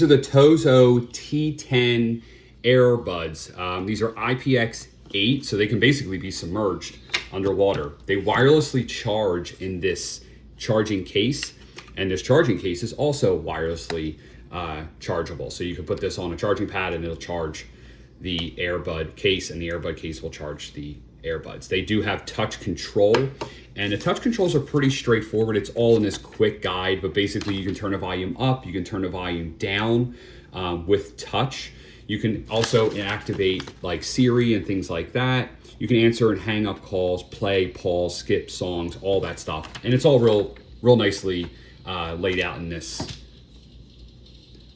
These are the TOZO T10 Earbuds. These are IPX8, so they can basically be submerged underwater. They wirelessly charge in this charging case, and this charging case is also wirelessly chargeable. So you can put this on a charging pad and it'll charge the earbud case, and the earbud case will charge the earbuds. They do have touch control, and the touch controls are pretty straightforward. It's all in this quick guide, but basically you can turn the volume up, you can turn the volume down with touch. You can also activate like Siri and things like that. You can answer and hang up calls, play, pause, skip songs, all that stuff. And it's all real nicely laid out in this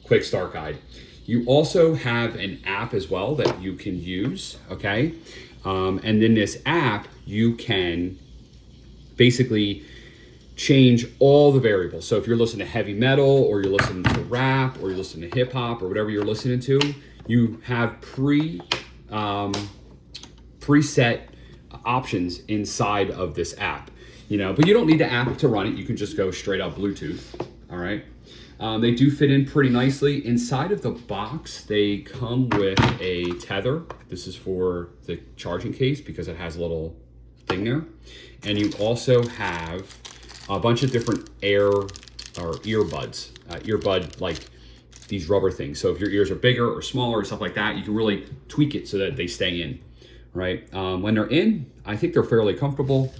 quick start guide. You also have an app as well that you can use, okay? And in this app, you can basically change all the variables. So if you're listening to heavy metal, or you're listening to rap, or you're listening to hip hop, or whatever you're listening to, you have preset options inside of this app, you know, but you don't need the app to run it. You can just go straight up Bluetooth, all right? They do fit in pretty nicely. Inside of the box, they come with a tether. This is for the charging case because it has a little thing there. And you also have a bunch of different earbuds, earbud, like these rubber things. So if your ears are bigger or smaller or stuff like that, you can really tweak it so that they stay in, right? When they're in, I think they're fairly comfortable.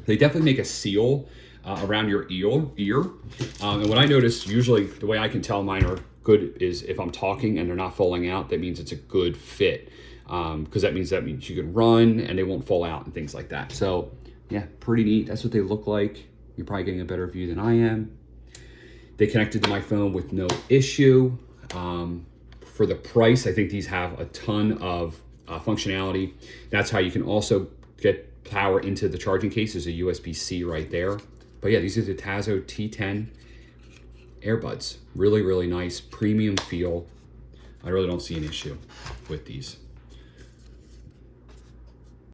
They definitely make a seal around your ear. And what I notice, usually the way I can tell mine are good is if I'm talking and they're not falling out, that means it's a good fit. Because that means you can run and they won't fall out and things like that. So yeah, pretty neat. That's what they look like. You're probably getting a better view than I am. They connected to my phone with no issue. For the price, I think these have a ton of functionality. That's how you can also get power into the charging case. There's a USB-C right there. But yeah, these are the TOZO T10 Earbuds. Really, really nice, premium feel. I really don't see an issue with these.